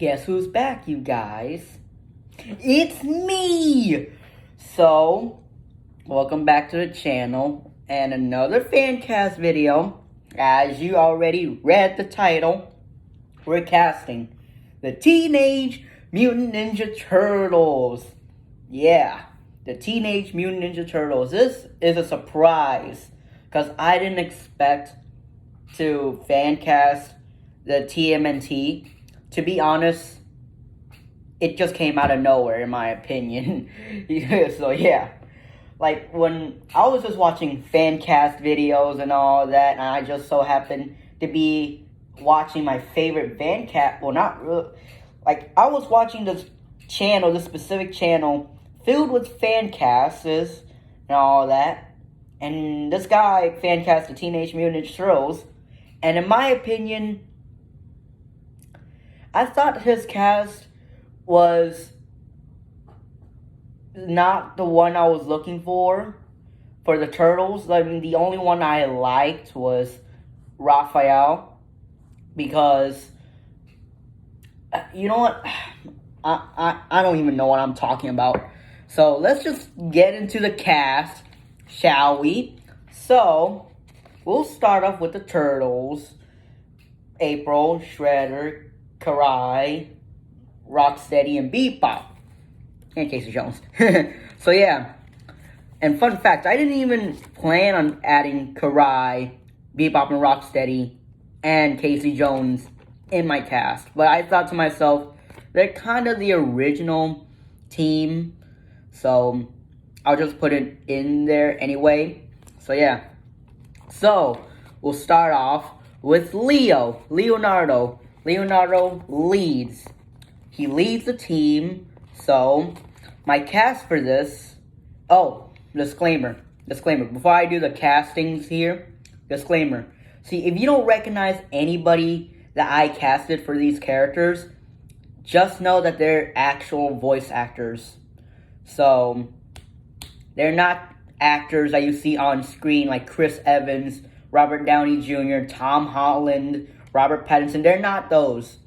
Guess who's back, you guys? It's me! So, welcome back to the channel and another fancast video. As you already read the title, we're casting the Teenage Mutant Ninja Turtles. Yeah, the Teenage Mutant Ninja Turtles. This is a surprise because I didn't expect to fancast the TMNT. To be honest, it just came out of nowhere, in my opinion. So yeah, like when I was just watching fan cast videos and all that, and I just so happened to be watching my favorite fan cast. Well, not really. Like I was watching this channel, this specific channel filled with fan casts and all that, and this guy fan cast the Teenage Mutant Ninja Turtles, and in my opinion, I thought his cast was not the one I was looking for the Turtles. I mean, the only one I liked was Raphael, because, you know what, I don't even know what I'm talking about. So, let's just get into the cast, shall we? So, we'll start off with the Turtles. April, Shredder, Karai, Rocksteady, and Bebop. And Casey Jones. So yeah. And fun fact, I didn't even plan on adding Karai, Bebop, and Rocksteady, and Casey Jones in my cast. But I thought to myself, they're kind of the original team. So I'll just put it in there anyway. So yeah. So we'll start off with Leonardo. Leonardo leads. He leads the team. So, my cast for this... Oh, disclaimer. Before I do the castings here, disclaimer. See, if you don't recognize anybody that I casted for these characters, just know that they're actual voice actors. So, they're not actors that you see on screen like Chris Evans, Robert Downey Jr., Tom Holland, Robert Pattinson. They're not those.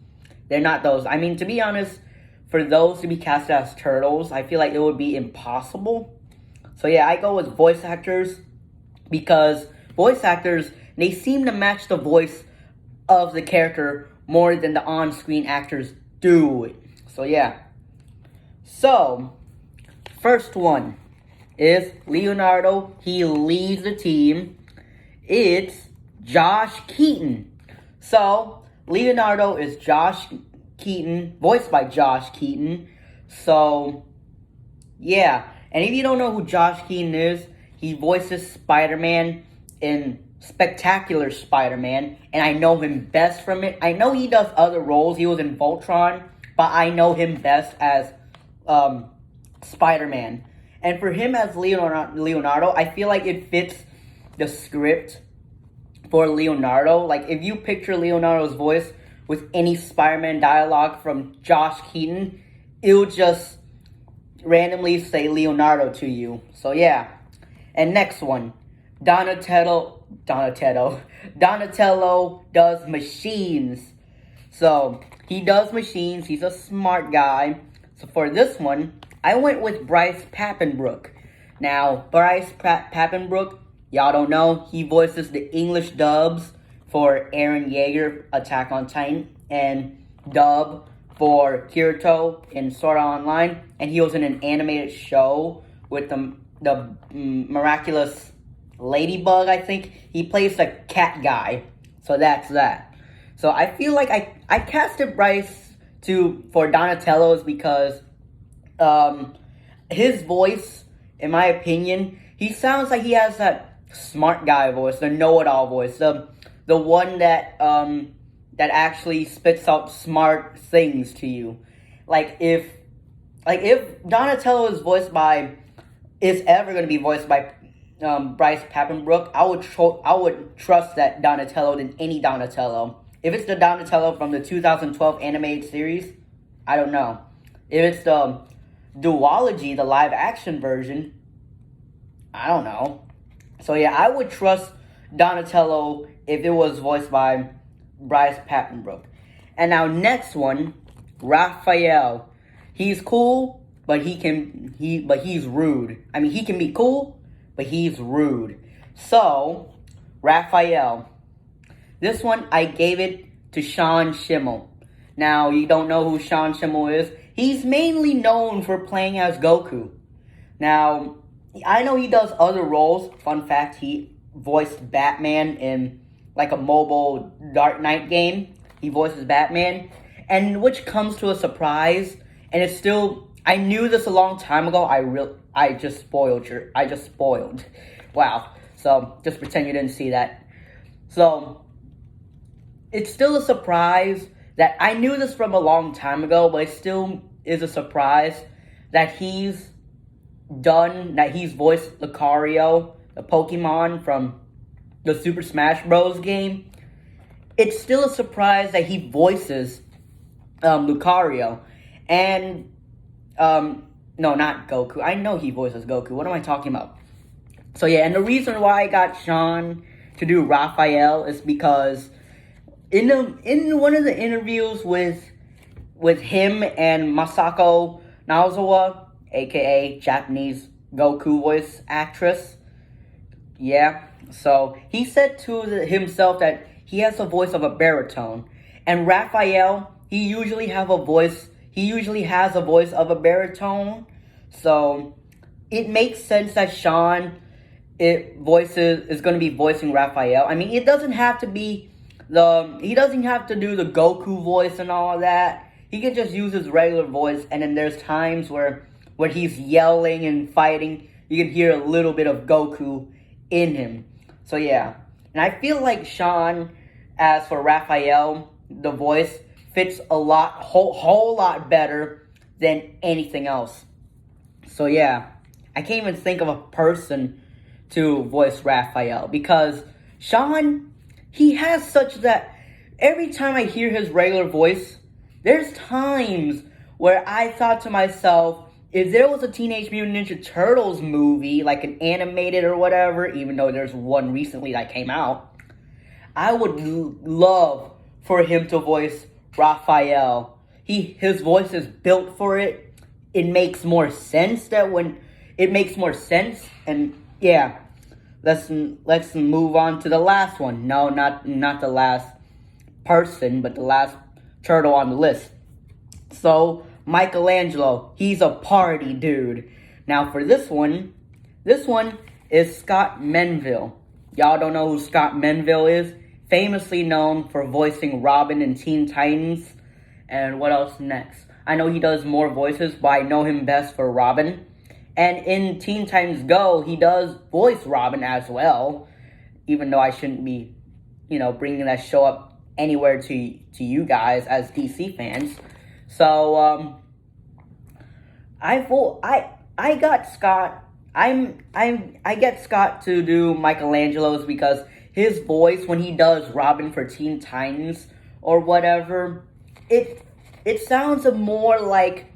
I mean, to be honest, for those to be cast as Turtles, I feel like it would be impossible. So yeah, I go with voice actors because voice actors, they seem to match the voice of the character more than the on-screen actors do it. So yeah. So, first one is Leonardo. He leads the team. It's Josh Keaton. So, Leonardo is Josh Keaton, voiced by Josh Keaton. So, yeah. And if you don't know who Josh Keaton is, he voices Spider-Man in Spectacular Spider-Man. And I know him best from it. I know he does other roles. He was in Voltron. But I know him best as Spider-Man. And for him as Leonardo, I feel like it fits the script for Leonardo. Like, if you picture Leonardo's voice with any Spider-Man dialogue from Josh Keaton, it'll just randomly say Leonardo to you. So, yeah. And next one, Donatello does machines. So, he does machines. He's a smart guy. So, for this one, I went with Bryce Papenbrook. Now, Bryce Papenbrook, y'all don't know, he voices the English dubs for Eren Yeager, Attack on Titan, and dub for Kirito in Sword Art Online. And he was in an animated show with the Miraculous Ladybug, I think. He plays the cat guy. So that's that. So I feel like I casted Bryce for Donatello's because his voice, in my opinion, he sounds like he has that smart guy voice, the know-it-all voice, the one that actually spits out smart things to you. Like if Donatello is ever going to be voiced by Bryce Papenbrook, I would trust that Donatello than any Donatello. If it's the Donatello from the 2012 animated series, I don't know. If it's the duology, the live action version, I don't know. So yeah, I would trust Donatello if it was voiced by Bryce Papenbrook. And now next one, Raphael. He's cool, but he's rude. I mean, he can be cool, but he's rude. So, Raphael. This one, I gave it to Sean Schimmel. Now, you don't know who Sean Schimmel is. He's mainly known for playing as Goku. Now, I know he does other roles. Fun fact, he voiced Batman in like a mobile Dark Knight game. He voices Batman. And which comes to a surprise. And it's still, I knew this a long time ago. I just spoiled. Wow. So, just pretend you didn't see that. So, it's still a surprise that I knew this from a long time ago, but it still is a surprise that he's voiced Lucario, the Pokemon from the Super Smash Bros. Game. It's still a surprise that he voices Lucario. And, no, not Goku. I know he voices Goku. What am I talking about? So, yeah, and the reason why I got Sean to do Raphael is because in one of the interviews with him and Masako Nozawa, aka Japanese Goku voice actress, yeah, so he said to himself that he has the voice of a baritone, and Raphael, he usually has a voice of a baritone, so it makes sense that Sean is going to be voicing Raphael. I mean, he doesn't have to do the Goku voice and all of that. He can just use his regular voice, and then there's times where he's yelling and fighting, you can hear a little bit of Goku in him. So yeah, and I feel like Sean, as for Raphael, the voice fits whole lot better than anything else. So yeah, I can't even think of a person to voice Raphael, because Sean, he has such that every time I hear his regular voice, there's times where I thought to myself, if there was a Teenage Mutant Ninja Turtles movie, like an animated or whatever, even though there's one recently that came out, I would love for him to voice Raphael. His voice is built for it. It makes more sense and yeah. Let's move on to the last one. No, not the last person, but the last turtle on the list. So, Michelangelo, he's a party dude. Now for this one is Scott Menville. Y'all don't know who Scott Menville is? Famously known for voicing Robin in Teen Titans. And what else next? I know he does more voices, but I know him best for Robin. And in Teen Titans Go, he does voice Robin as well. Even though I shouldn't be, bringing that show up anywhere to you guys as DC fans. So, I got Scott. I get Scott to do Michelangelo's because his voice when he does Robin for Teen Titans or whatever, it sounds more like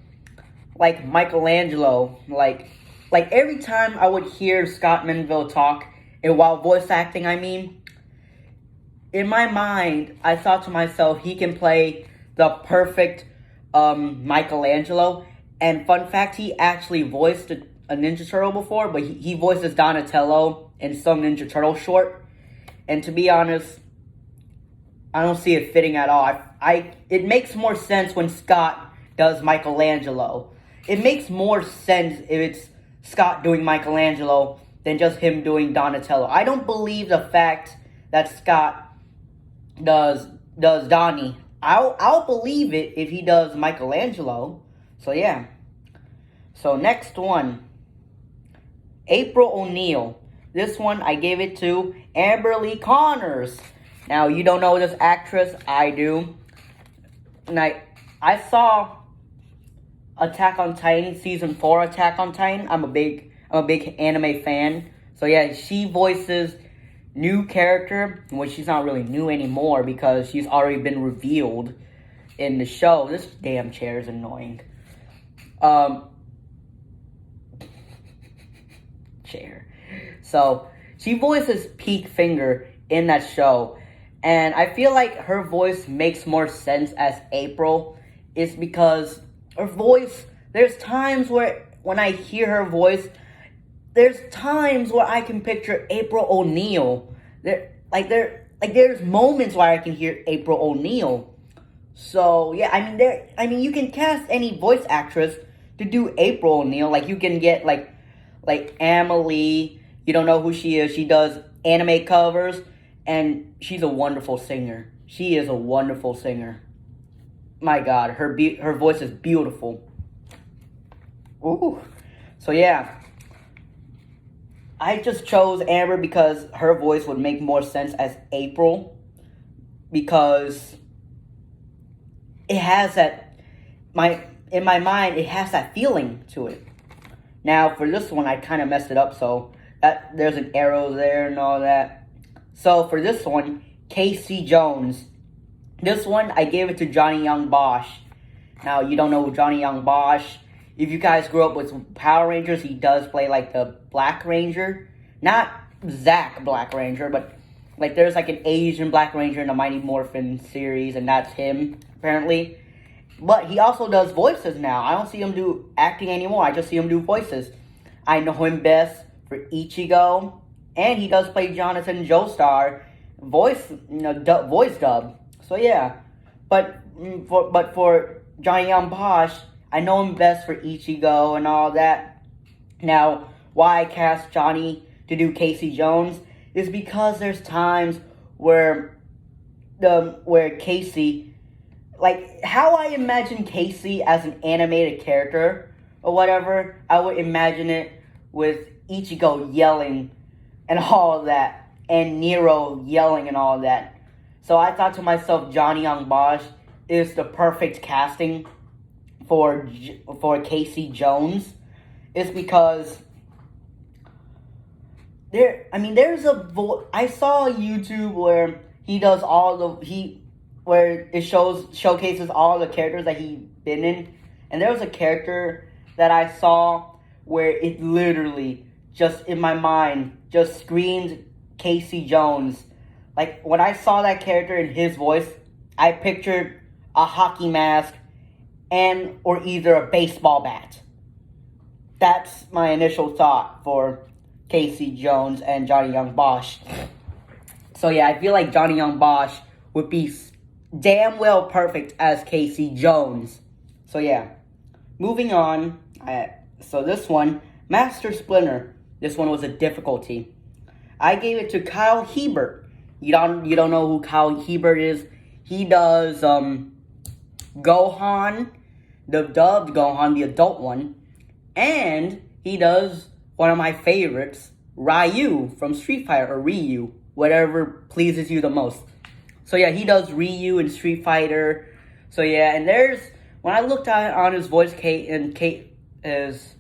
Michelangelo, like every time I would hear Scott Menville talk, and while voice acting, I mean, in my mind, I thought to myself, he can play the perfect Michelangelo. And fun fact, he actually voiced a Ninja Turtle before, but he voices Donatello in some Ninja Turtle short. And to be honest, I don't see it fitting at all. It makes more sense when Scott does Michelangelo. It makes more sense if it's Scott doing Michelangelo than just him doing Donatello. I don't believe the fact that Scott does Donnie. I'll believe it if he does Michelangelo. So yeah. So next one, April O'Neil. This one I gave it to Amber Lee Connors. Now you don't know this actress, I do. And I saw Attack on Titan season 4 Attack on Titan. I'm a big anime fan. So yeah, she voices new character, which she's not really new anymore because she's already been revealed in the show. This damn chair is annoying. Chair. So she voices Pete Finger in that show, and I feel like her voice makes more sense as April is because her voice, there's times where when I hear her voice, there's times where I can picture April O'Neil. There's moments where I can hear April O'Neil. So yeah, I mean you can cast any voice actress to do April O'Neil. Like you can get like Amelie. You don't know who she is. She does anime covers, and she's a wonderful singer. She is a wonderful singer. My God, her voice is beautiful. Ooh. So yeah, I just chose Amber because her voice would make more sense as April, because it has in my mind it has that feeling to it. Now for this one I kind of messed it up, so that there's an arrow there and all that. So for this one, Casey Jones. This one I gave it to Johnny Young Bosch. Now you don't know Johnny Young Bosch. If you guys grew up with Power Rangers, he does play like the Black Ranger. Not Zack Black Ranger, but like there's like an Asian Black Ranger in the Mighty Morphin series, and that's him, apparently. But he also does voices now. I don't see him do acting anymore. I just see him do voices. I know him best for Ichigo, and he does play Jonathan Joestar, voice dub. So yeah, but for Johnny Young Bosch, I know him best for Ichigo and all that. Now, why I cast Johnny to do Casey Jones is because there's times where Casey, like how I imagine Casey as an animated character or whatever, I would imagine it with Ichigo yelling and all of that, and Nero yelling and all of that. So I thought to myself, Johnny Young Bosch is the perfect casting for Casey Jones. Is because there's I saw YouTube where he does where it showcases all the characters that he's been in, and there was a character that I saw where it literally just in my mind just screamed Casey Jones. Like when I saw that character in his voice, I pictured a hockey mask or either a baseball bat. That's my initial thought for Casey Jones and Johnny Young Bosch. So yeah, I feel like Johnny Young Bosch would be damn well perfect as Casey Jones. So yeah, moving on. So this one, Master Splinter. This one was a difficulty. I gave it to Kyle Hebert. You don't know who Kyle Hebert is? He does Gohan, the dubbed Gohan, the adult one, and he does one of my favorites, Ryu from Street Fighter, or Ryu, whatever pleases you the most. So yeah, he does Ryu in Street Fighter. So yeah, and when I looked at on his voice his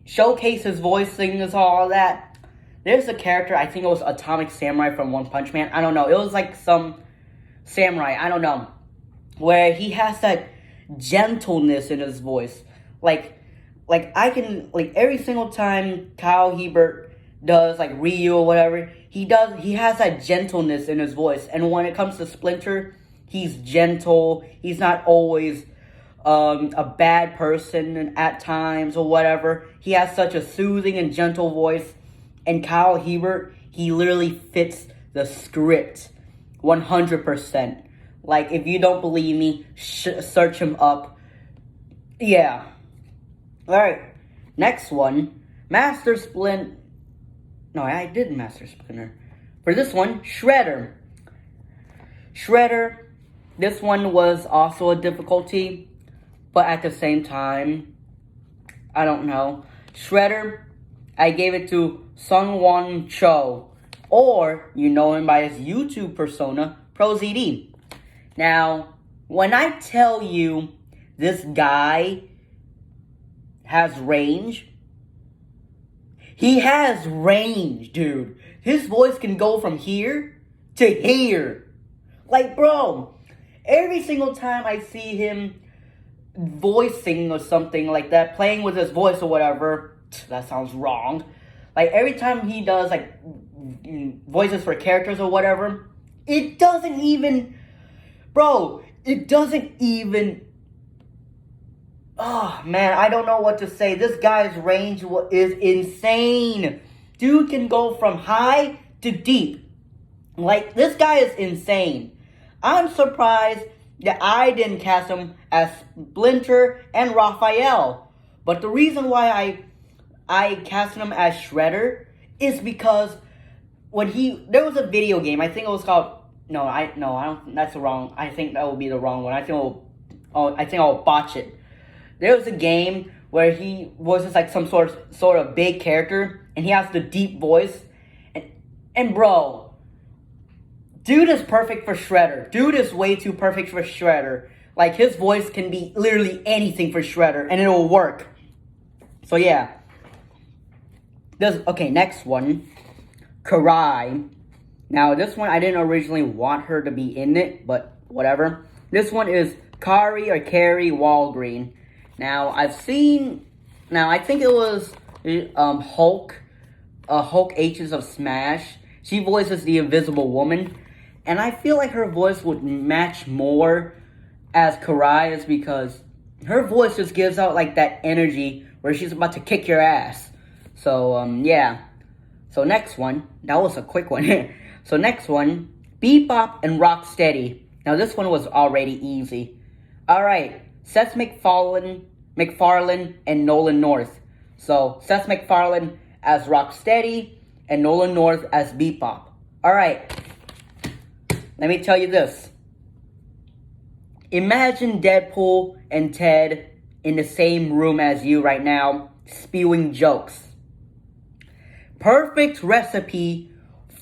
showcase, his voicing is all that. There's a character, I think it was Atomic Samurai from One Punch Man. I don't know. It was like some samurai, I don't know, where he has that gentleness in his voice. Like I can, like every single time Kyle Hebert does like Ryu or whatever, he has that gentleness in his voice. And when it comes to Splinter, he's gentle. He's not always a bad person at times or whatever. He has such a soothing and gentle voice. And Kyle Hebert, he literally fits the script 100%. Like, if you don't believe me, search him up. Yeah. Alright, next one. Master Splinter. No, I did Master Splinter. For this one, Shredder. Shredder, this one was also a difficulty. But at the same time, I don't know. Shredder, I gave it to Sungwon Cho, or you know him by his YouTube persona, ProZD. Now, when I tell you this guy has range, he has range, dude. His voice can go from here to here. Like, bro, every single time I see him voicing or something like that, playing with his voice or whatever, that sounds wrong. Like every time he does like voices for characters or whatever, it doesn't even, bro, it doesn't even... Oh, man, I don't know what to say. This guy's range is insane. Dude can go from high to deep. Like, this guy is insane. I'm surprised that I didn't cast him as Splinter and Raphael. But the reason why I cast him as Shredder is because there was a video game, I think it was called... I don't, that's the wrong, I think that will be the wrong one. I think I'll botch it. There was a game where he was just like some sort of big character, and he has the deep voice, and bro, dude is perfect for Shredder. Dude is way too perfect for Shredder. Like, his voice can be literally anything for Shredder, and it will work. So yeah. Okay, next one, Karai. Now, this one, I didn't originally want her to be in it, but whatever. This one is Carrie Walgreen. Now, I think it was Hulk H's of Smash. She voices the Invisible Woman. And I feel like her voice would match more as Karai's because her voice just gives out like that energy where she's about to kick your ass. So, yeah. So, next one. That was a quick one. So next one, Bebop and Rocksteady. Now this one was already easy. Alright, Seth MacFarlane and Nolan North. So Seth MacFarlane as Rocksteady and Nolan North as Bebop. Alright, let me tell you this. Imagine Deadpool and Ted in the same room as you right now, spewing jokes. Perfect recipe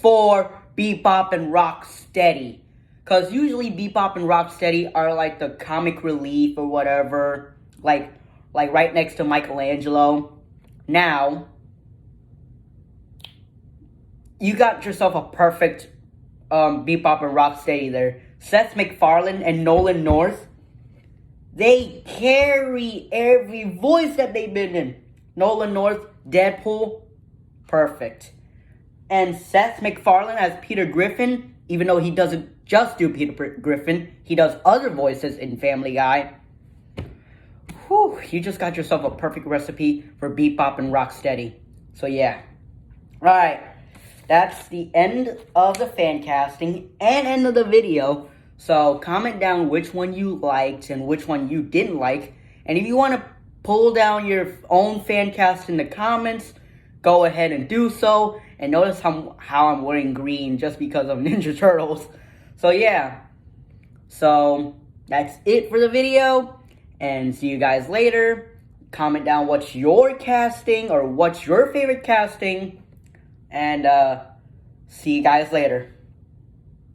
for Bebop and Rocksteady. Because usually Bebop and Rocksteady are like the comic relief or whatever. Like right next to Michelangelo. Now, you got yourself a perfect Bebop and Rocksteady there. Seth MacFarlane and Nolan North, they carry every voice that they've been in. Nolan North, Deadpool, perfect. And Seth MacFarlane as Peter Griffin, even though he doesn't just do Peter Griffin, he does other voices in Family Guy. Whew, you just got yourself a perfect recipe for Bebop and Rocksteady. So yeah. Alright, that's the end of the fan casting and end of the video. So comment down which one you liked and which one you didn't like. And if you want to pull down your own fan cast in the comments, go ahead and do so. And notice how I'm wearing green just because of Ninja Turtles. So yeah. So that's it for the video. And see you guys later. Comment down what's your casting or what's your favorite casting. And see you guys later.